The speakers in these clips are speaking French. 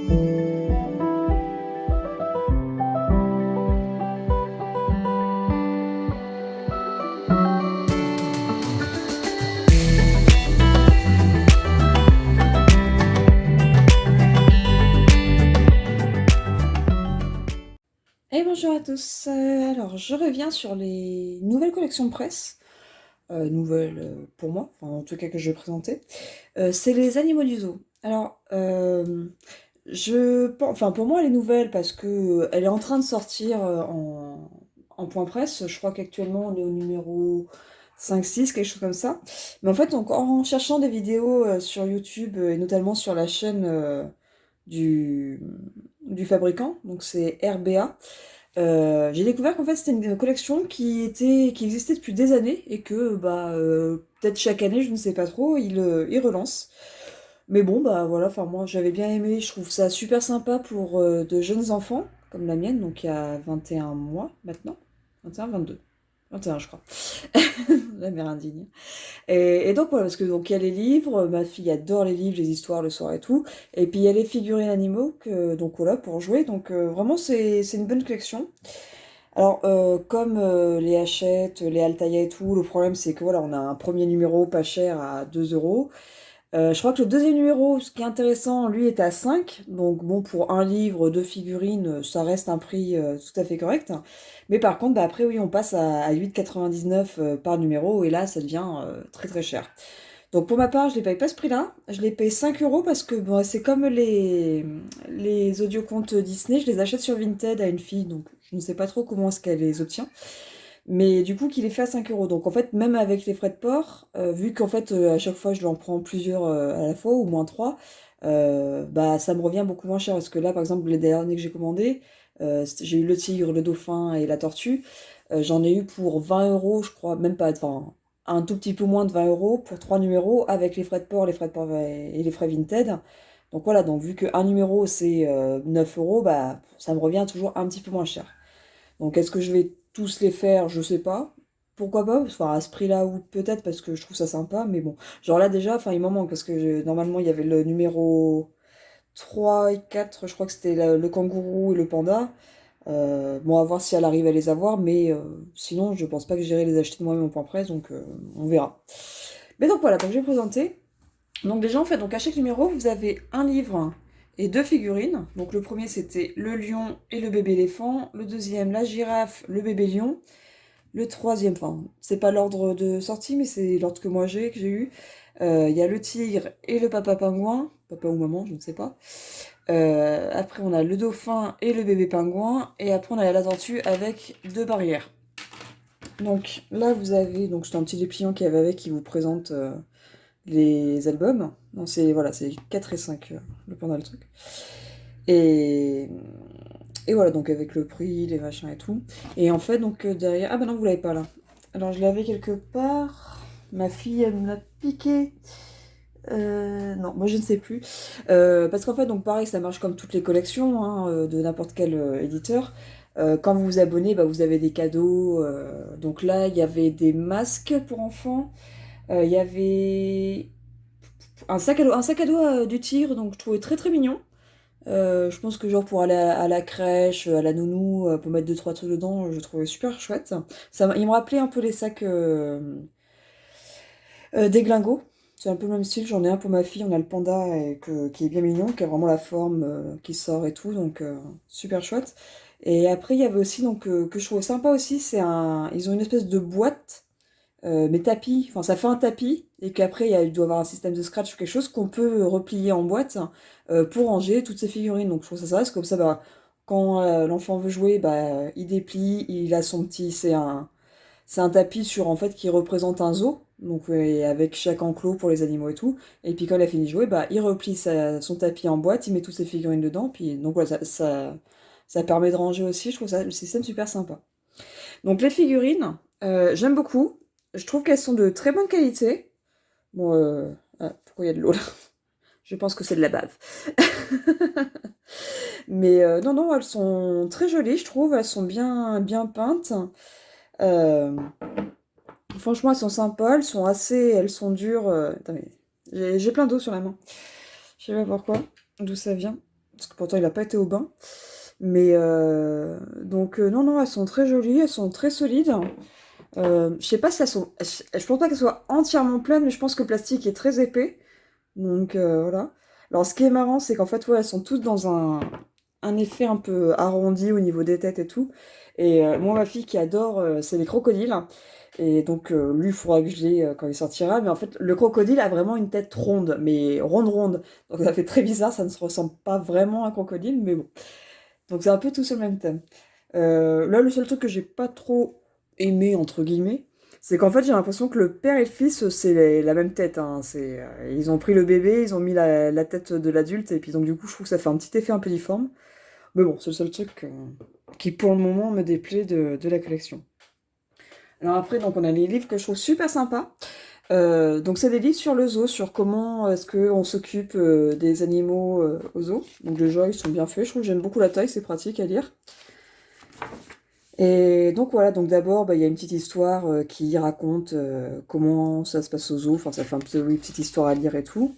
Et bonjour à tous. Alors, je reviens sur les nouvelles collections de presse. Nouvelles pour moi, enfin, en tout cas que je vais présenter. C'est les animaux du zoo. Alors, enfin, pour moi, elle est nouvelle parce que elle est en train de sortir en point presse. Je crois qu'actuellement, on est au numéro 5, 6, quelque chose comme ça. Mais en fait, donc, en cherchant des vidéos sur YouTube et notamment sur la chaîne du, du fabricant, donc c'est RBA. J'ai découvert qu'en fait c'était une collection qui existait depuis des années et que peut-être chaque année, je ne sais pas trop, il relance. Mais bon bah voilà, enfin moi j'avais bien aimé, je trouve ça super sympa pour de jeunes enfants, comme la mienne, donc il y a 21 mois maintenant. 21, 22. 21 je crois. La mère indigne. Et donc voilà, parce que donc il y a les livres, ma fille adore les livres, les histoires le soir et tout. Et puis il y a les figurines animaux donc voilà pour jouer. Donc vraiment c'est une bonne collection. Alors comme les Hachette, les Altaïa et tout, le problème c'est que voilà, on a un premier numéro pas cher à 2 euros. Je crois que le deuxième numéro, ce qui est intéressant, lui est à 5. Donc bon, pour un livre, deux figurines, ça reste un prix tout à fait correct. Mais par contre, bah, après oui, on passe à 8,99 par numéro et là, ça devient très très cher. Donc pour ma part, je ne les paye pas ce prix-là. Je les paye 5 euros parce que bon, c'est comme les audiocontes Disney, je les achète sur Vinted à une fille, donc je ne sais pas trop comment est-ce qu'elle les obtient. Mais du coup, qu'il est fait à 5 euros. Donc en fait, même avec les frais de port, vu qu'en fait, à chaque fois, je lui en prends plusieurs à la fois, ou moins trois, bah ça me revient beaucoup moins cher. Parce que là, par exemple, les derniers que j'ai commandés, j'ai eu le tigre, le dauphin et la tortue. J'en ai eu pour 20 euros, je crois, même pas, enfin, un tout petit peu moins de 20 euros pour trois numéros avec les frais de port et les frais Vinted. Donc voilà, donc vu qu'un numéro c'est 9 euros, bah ça me revient toujours un petit peu moins cher. Donc est-ce que je vais tous les faire? Je sais pas. Pourquoi pas? Enfin, à ce prix-là, ou peut-être parce que je trouve ça sympa, mais bon. Genre là déjà, enfin il m'en manque parce que normalement il y avait le numéro 3 et 4, je crois que c'était le kangourou et le panda. Bon, à voir si elle arrive à les avoir, mais sinon je pense pas que j'irai les acheter de moi-même en point presse, donc on verra. Mais donc voilà, donc je vais présenter. Donc déjà en fait, donc à chaque numéro, vous avez un livre et deux figurines. Donc le premier c'était le lion et le bébé éléphant, le deuxième la girafe, le bébé lion, le troisième, enfin c'est pas l'ordre de sortie mais c'est l'ordre que j'ai eu. Il y a le tigre et le papa pingouin, papa ou maman, je ne sais pas. Après on a le dauphin et le bébé pingouin et après on a la tortue avec deux barrières. Donc là vous avez, donc c'est un petit dépliant qui avait avec qui vous présente les albums. Non, c'est voilà, c'est 4 et 5 le pendant le truc. Et, et voilà, donc avec le prix, les machins et tout. Et en fait, donc derrière. Ah bah non, vous l'avez pas là. Alors je l'avais quelque part. Ma fille, elle me l'a piqué. Non, moi je ne sais plus. Parce qu'en fait, donc pareil, ça marche comme toutes les collections hein, de n'importe quel éditeur. Quand vous vous abonnez, bah, vous avez des cadeaux. Donc là, il y avait des masques pour enfants. Il y avait un sac à dos du tigre, donc je trouvais très très mignon. Je pense que genre pour aller à la crèche, à la nounou, pour mettre deux trois trucs dedans, je trouvais super chouette. Il me rappelait un peu les sacs des glingos. C'est un peu le même style, j'en ai un pour ma fille, on a le panda qui est bien mignon, qui a vraiment la forme qui sort et tout, donc super chouette. Et après il y avait aussi, donc que je trouvais sympa aussi, ils ont une espèce de boîte mais tapis, enfin ça fait un tapis, et qu'après il doit y avoir un système de scratch ou quelque chose qu'on peut replier en boîte pour ranger toutes ces figurines. Donc je trouve ça sympa, parce que comme ça, bah, quand l'enfant veut jouer, bah, il déplie, il a son petit. C'est un tapis sur en fait qui représente un zoo, donc et avec chaque enclos pour les animaux et tout. Et puis quand il a fini de jouer, bah, il replie son tapis en boîte, il met toutes ses figurines dedans, puis donc voilà, ça permet de ranger aussi, je trouve ça le système super sympa. Donc les figurines, j'aime beaucoup. Je trouve qu'elles sont de très bonne qualité. Bon, pourquoi il y a de l'eau là? Je pense que c'est de la bave. Mais non, non, elles sont très jolies, je trouve. Elles sont bien, bien peintes. Euh, Franchement, elles sont sympas. Elles sont dures. Attends, mais j'ai plein d'eau sur la main. Je sais pas pourquoi, d'où ça vient. parce que pourtant il a pas été au bain. Mais donc non, non, elles sont très jolies, elles sont très solides. Je sais pas si elles sont... Je pense pas qu'elles soient entièrement pleines, mais je pense que le plastique est très épais. Donc voilà. Alors ce qui est marrant, c'est qu'en fait, ouais, elles sont toutes dans un effet un peu arrondi au niveau des têtes et tout. Et moi, ma fille qui adore, c'est les crocodiles. Et donc lui, il faudra que je l'ai quand il sortira. Mais en fait, le crocodile a vraiment une tête ronde, mais ronde ronde. Donc ça fait très bizarre, ça ne se ressemble pas vraiment à un crocodile, mais bon. Donc c'est un peu tout sur le même thème. Là, le seul truc que j'ai pas trop aimé, entre guillemets, c'est qu'en fait, j'ai l'impression que le père et le fils, c'est la même tête, hein. Ils ont pris le bébé, ils ont mis la tête de l'adulte, et puis donc du coup, je trouve que ça fait un petit effet un peu difforme. Mais bon, c'est le seul truc qui, pour le moment, me déplaît de la collection. Alors après, donc on a les livres que je trouve super sympas. Donc c'est des livres sur le zoo, sur comment est-ce qu'on s'occupe des animaux au zoo. Donc déjà, ils sont bien faits, je trouve que j'aime beaucoup la taille, c'est pratique à lire. Et donc voilà, donc d'abord, bah, il y a une petite histoire qui raconte comment ça se passe au zoo, enfin ça fait un peu oui, petite histoire à lire et tout.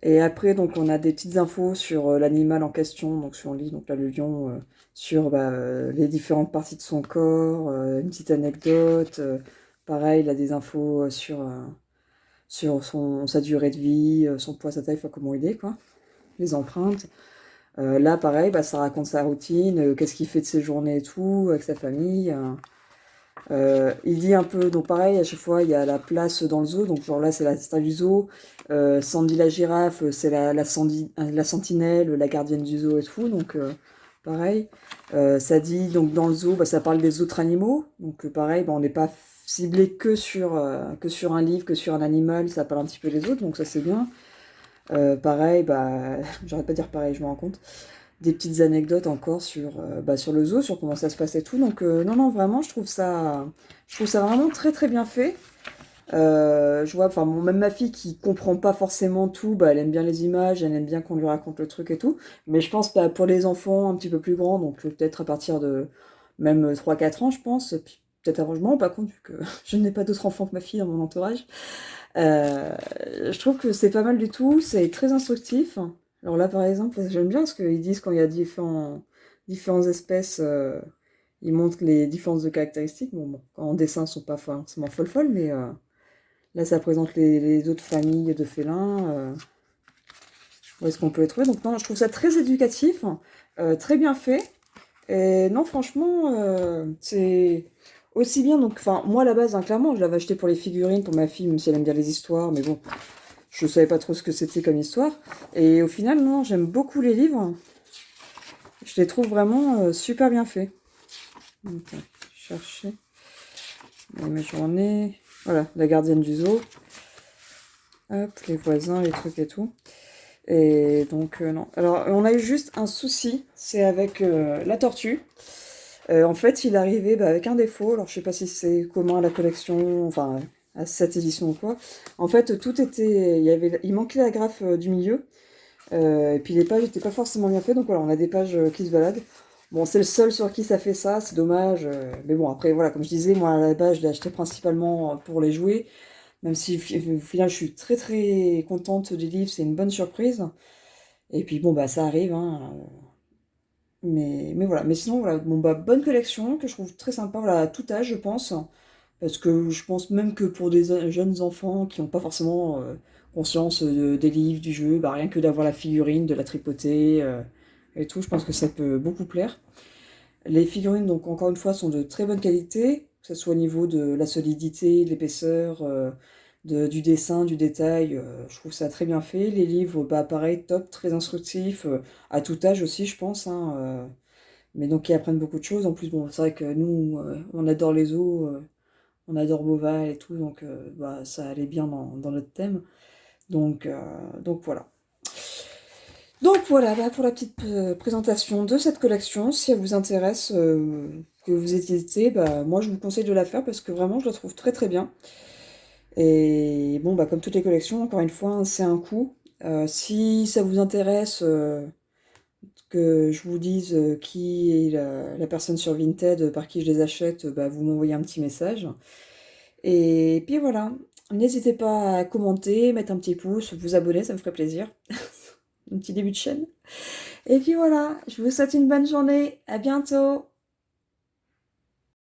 Et après, donc on a des petites infos sur l'animal en question, donc sur lit, donc là le lion, sur bah, les différentes parties de son corps, une petite anecdote. Pareil, il a des infos sur sa durée de vie, son poids, sa taille, enfin comment il est, quoi, les empreintes. Là, pareil, bah, ça raconte sa routine, qu'est-ce qu'il fait de ses journées et tout, avec sa famille. Il dit un peu, donc pareil, à chaque fois, il y a la place dans le zoo, donc genre là, c'est la star du zoo. Sandy la girafe, c'est la sentinelle, la gardienne du zoo et tout, donc pareil. Ça dit, donc dans le zoo, bah, ça parle des autres animaux, donc pareil, bah, on n'est pas ciblé que sur un livre, que sur un animal, ça parle un petit peu des autres, donc ça c'est bien. Pareil, bah, j'arrête pas de dire pareil, je me rends compte. Des petites anecdotes encore sur le zoo, sur comment ça se passe et tout. Donc non, non, vraiment, je trouve ça vraiment très très bien fait. Je vois, enfin, même ma fille qui comprend pas forcément tout, bah, elle aime bien les images, elle aime bien qu'on lui raconte le truc et tout. Mais je pense bah, pour les enfants un petit peu plus grands, donc peut-être à partir de même 3 4 ans, je pense, puis peut-être avant, je me rends pas compte vu que je n'ai pas d'autres enfants que ma fille dans mon entourage. Euh, je trouve que c'est pas mal du tout, c'est très instructif. Alors là, par exemple, j'aime bien ce qu'ils disent quand il y a différentes espèces, ils montrent les différences de caractéristiques. Bon, en dessin, ils sont pas forcément folles, mais là, ça présente les autres familles de félins. Où est-ce qu'on peut les trouver? Donc non, je trouve ça très éducatif, très bien fait. Et non, franchement, c'est aussi bien. Donc, enfin, moi, à la base, hein, clairement, je l'avais acheté pour les figurines, pour ma fille, même si elle aime bien les histoires, mais bon, je savais pas trop ce que c'était comme histoire. Et au final, non, j'aime beaucoup les livres. Je les trouve vraiment super bien faits. Donc, chercher mes journées. Voilà, la gardienne du zoo. Hop, les voisins, les trucs et tout. Et donc, non. Alors, on a eu juste un souci, c'est avec la tortue. En fait, il arrivait bah, avec un défaut. Alors, je sais pas si c'est commun à la collection, enfin, à cette édition ou quoi. En fait, tout était. Il manquait la graffe du milieu. Et puis, les pages n'étaient pas forcément bien faites. Donc, voilà, on a des pages qui se baladent. Bon, c'est le seul sur qui ça fait ça, c'est dommage. Mais bon, après, voilà, comme je disais, moi, à la base, je l'ai acheté principalement pour les jouer. Même si, au final, je suis très, très contente des livres. C'est une bonne surprise. Et puis, bon, bah, ça arrive, hein. Mais voilà, mais sinon, voilà, bon, bah, bonne collection que je trouve très sympa, voilà, à tout âge, je pense. Parce que je pense même que pour des jeunes enfants qui n'ont pas forcément conscience des livres, du jeu, bah, rien que d'avoir la figurine, de la tripoter et tout, je pense que ça peut beaucoup plaire. Les figurines, donc encore une fois, sont de très bonne qualité, que ce soit au niveau de la solidité, de l'épaisseur, du dessin, du détail. Je trouve ça très bien fait. Les livres, bah, pareil, top, très instructifs, à tout âge aussi, je pense, hein, mais donc, ils apprennent beaucoup de choses. En plus, bon, c'est vrai que nous, on adore les zoos, on adore Beauval et tout, donc bah, ça allait bien dans notre thème. Donc, euh, donc voilà. Donc voilà, bah, pour la petite présentation de cette collection, si elle vous intéresse, que vous hésitez, bah, moi je vous conseille de la faire parce que vraiment je la trouve très très bien. Et bon, bah, comme toutes les collections, encore une fois, hein, c'est un coût. Si ça vous intéresse, que je vous dise qui est la personne sur Vinted par qui je les achète, bah, vous m'envoyez un petit message. Et puis voilà, n'hésitez pas à commenter, mettre un petit pouce, vous abonner, ça me ferait plaisir. un petit début de chaîne. Et puis voilà, je vous souhaite une bonne journée. À bientôt.